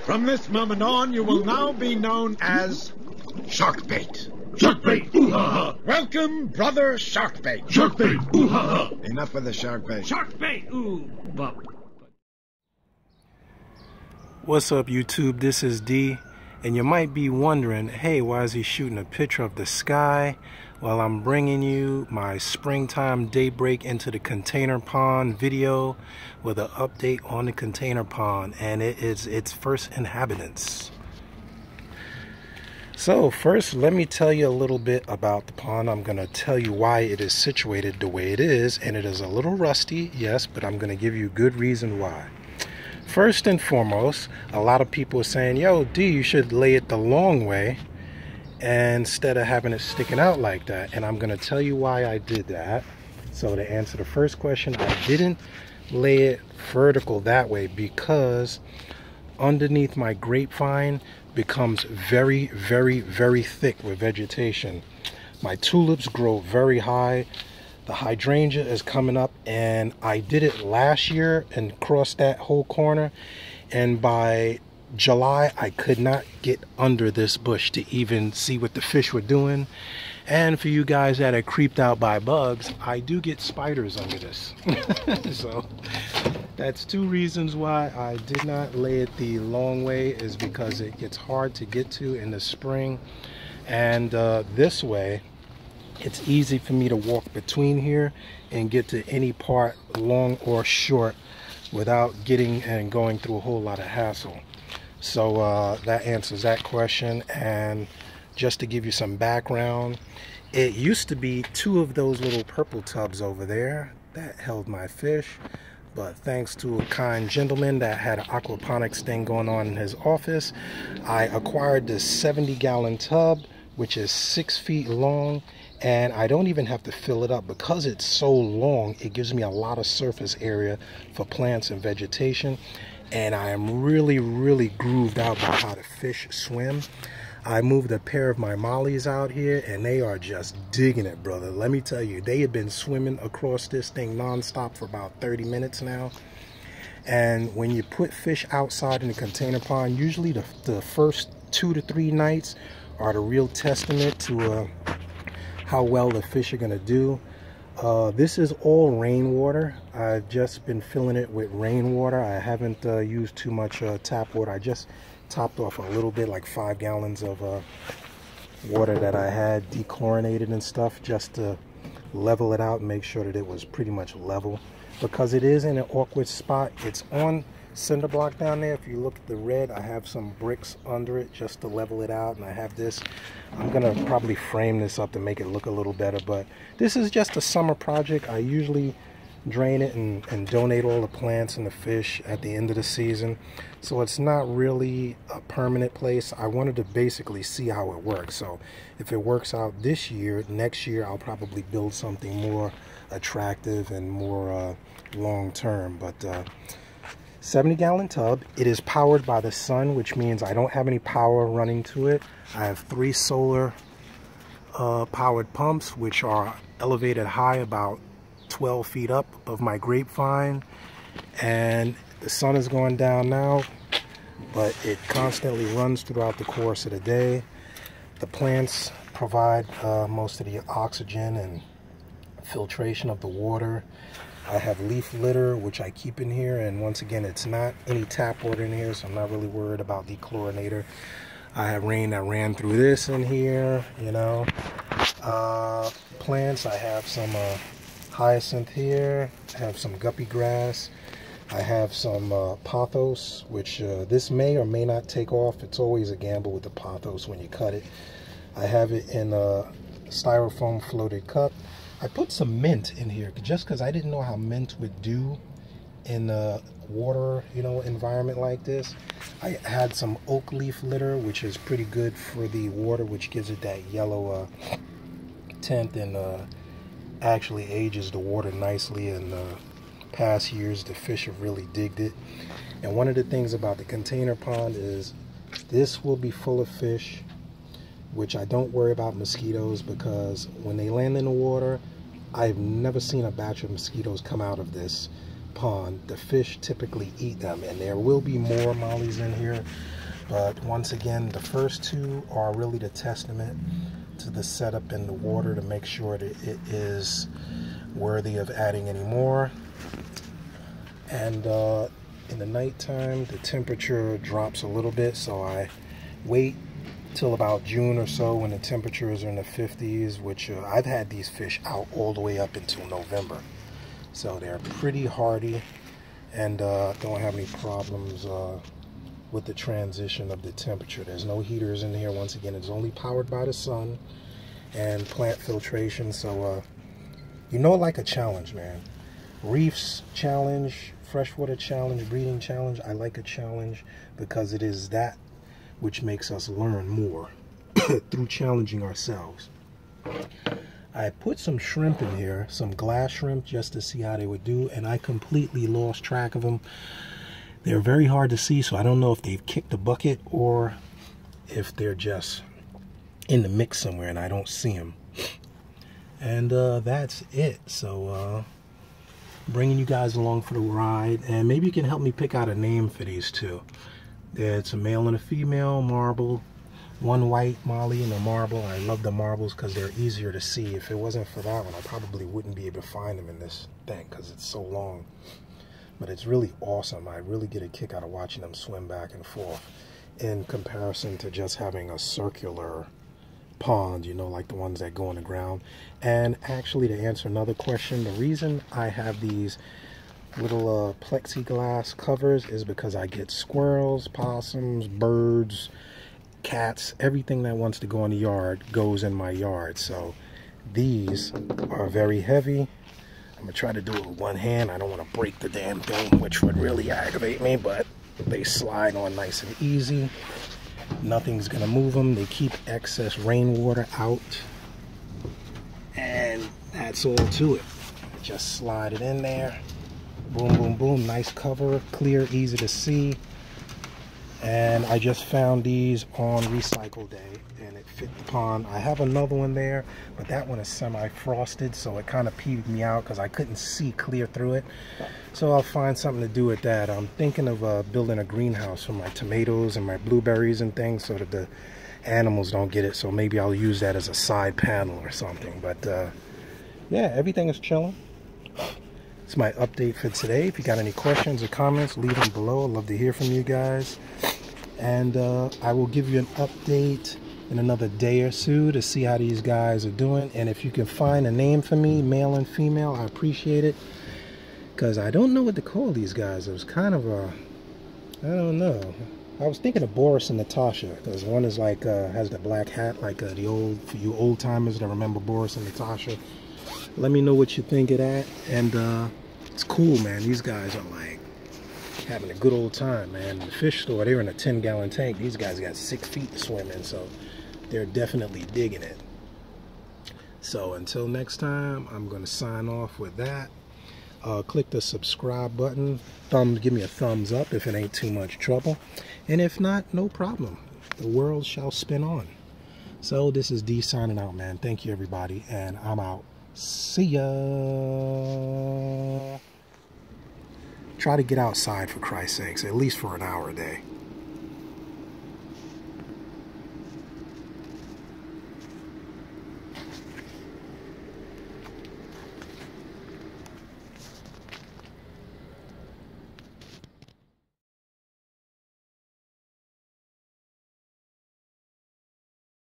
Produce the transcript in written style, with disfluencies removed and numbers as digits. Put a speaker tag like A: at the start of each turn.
A: From this moment on, you will now be known as Sharkbait.
B: Sharkbait! Ooh-ha-ha!
A: Welcome, brother Sharkbait.
B: Sharkbait! Ooh-ha-ha!
A: Enough with the Sharkbait.
C: Sharkbait! Ooh, but...
D: What's up, YouTube? This is D, and you might be wondering, hey, why is he shooting a picture of the sky? Well, I'm bringing you my springtime daybreak into the container pond video with an update on the container pond, and it is its first inhabitants. So first, let me tell you a little bit about the pond. I'm going to tell you why it is situated the way it is, and it is a little rusty, yes, but I'm going to give you good reason why. First and foremost, a lot of people are saying, yo, D, you should lay it the long way instead of having it sticking out like that. And I'm going to tell you why I did that. So to answer the first question, I didn't lay it vertical that way because underneath my grapevine becomes very, very, very thick with vegetation. My tulips grow very high. The hydrangea is coming up, and I did it last year and crossed that whole corner, and by July I could not get under this bush to even see what the fish were doing. And for you guys that are creeped out by bugs, I do get spiders under this. So that's two reasons why I did not lay it the long way, is because it gets hard to get to in the spring, and this way it's easy for me to walk between here and get to any part, long or short, without getting and going through a whole lot of hassle. So that answers that question. And just to give you some background, it used to be two of those little purple tubs over there that held my fish, but thanks to a kind gentleman that had an aquaponics thing going on in his office, I acquired this 70-gallon tub, which is 6 feet long, and I don't even have to fill it up. Because it's so long, it gives me a lot of surface area for plants and vegetation, and I am really, really grooved out by how the fish swim. I moved a pair of my mollies out here, and they are just digging it, brother. Let me tell you, they have been swimming across this thing nonstop for about 30 minutes now. And when you put fish outside in the container pond, usually the first 2 to 3 nights are the real testament to how well the fish are going to do. This is all rainwater. I've just been filling it with rainwater. I haven't used too much tap water. I just topped off a little bit, like 5 gallons of water that I had dechlorinated and stuff, just to level it out and make sure that it was pretty much level, because it is in an awkward spot. It's on cinder block down there. If you look at the red, I have some bricks under it just to level it out, and I have this. I'm gonna probably frame this up to make it look a little better, but this is just a summer project. I usually drain it and donate all the plants and the fish at the end of the season, so it's not really a permanent place. I wanted to basically see how it works. So if it works out this year, next year I'll probably build something more attractive and more long-term. But 70-gallon tub. It is powered by the sun, which means I don't have any power running to it. I have 3 solar powered pumps, which are elevated high about 12 feet up above my grapevine, and the sun is going down now, but it constantly runs throughout the course of the day. The plants provide most of the oxygen and filtration of the water. I have leaf litter, which I keep in here, and once again, it's not any tap water in here, so I'm not really worried about dechlorinator. I have rain that ran through this in here, you know. Plants, I have some hyacinth here, I have some guppy grass, I have some pothos, which this may or may not take off. It's always a gamble with the pothos when you cut it. I have it in a styrofoam floated cup. I put some mint in here just because I didn't know how mint would do in a water, you know, environment like this. I had some oak leaf litter, which is pretty good for the water, which gives it that yellow tint, and actually ages the water nicely. In past years, the fish have really digged it. And one of the things about the container pond is this will be full of fish, which I don't worry about mosquitoes, because when they land in the water, I've never seen a batch of mosquitoes come out of this pond. The fish typically eat them, and there will be more mollies in here. But once again, the first two are really the testament to the setup in the water to make sure that it is worthy of adding any more. And in the nighttime, the temperature drops a little bit, so I wait till about June or so when the temperatures are in the 50s, which I've had these fish out all the way up until November. So they're pretty hardy and don't have any problems with the transition of the temperature. There's no heaters in here. Once again, it's only powered by the sun and plant filtration. So you know, like a challenge, man. Reefs challenge, freshwater challenge, breeding challenge. I like a challenge because it is that which makes us learn more through challenging ourselves. I put some shrimp in here, some glass shrimp, just to see how they would do, and I completely lost track of them. They're very hard to see, so I don't know if they've kicked the bucket or if they're just in the mix somewhere and I don't see them. And that's it. So bringing you guys along for the ride, and maybe you can help me pick out a name for these two. It's a male and a female marble, one white molly and a marble. I love the marbles because they're easier to see. If it wasn't for that one, I probably wouldn't be able to find them in this thing because it's so long. But it's really awesome. I really get a kick out of watching them swim back and forth in comparison to just having a circular pond, you know, like the ones that go in the ground. And actually, to answer another question, the reason I have these little plexiglass covers is because I get squirrels, possums, birds, cats, everything that wants to go in the yard goes in my yard. So these are very heavy. I'm gonna try to do it with one hand. I don't want to break the damn thing, which would really aggravate me, but they slide on nice and easy. Nothing's gonna move them. They keep excess rainwater out, and that's all to it. Just slide it in there. Boom, boom, boom. Nice cover, clear, easy to see. And I just found these on recycle day, and it fit the pond. I have another one there, but that one is semi-frosted, so it kind of peeved me out because I couldn't see clear through it. So I'll find something to do with that. I'm thinking of building a greenhouse for my tomatoes and my blueberries and things so that the animals don't get it. So maybe I'll use that as a side panel or something. But yeah, everything is chilling. It's my update for today. If you got any questions or comments, leave them below. I'd love to hear from you guys. And I will give you an update in another day or so to see how these guys are doing. And if you can find a name for me, male and female, I appreciate it. Because I don't know what to call these guys. It was kind of a, I don't know. I was thinking of Boris and Natasha. Because one is like, has the black hat, like the old, for you old timers that remember Boris and Natasha. Let me know what you think of that. And it's cool, man. These guys are like having a good old time, man. The fish store, they're in a 10-gallon tank. These guys got 6 feet to swim in, so they're definitely digging it. So until next time, I'm going to sign off with that. Click the subscribe button. Give me a thumbs up if it ain't too much trouble. And if not, no problem. The world shall spin on. So this is D signing out, man. Thank you, everybody. And I'm out. See ya. Try to get outside, for Christ's sakes, at least for an hour a day.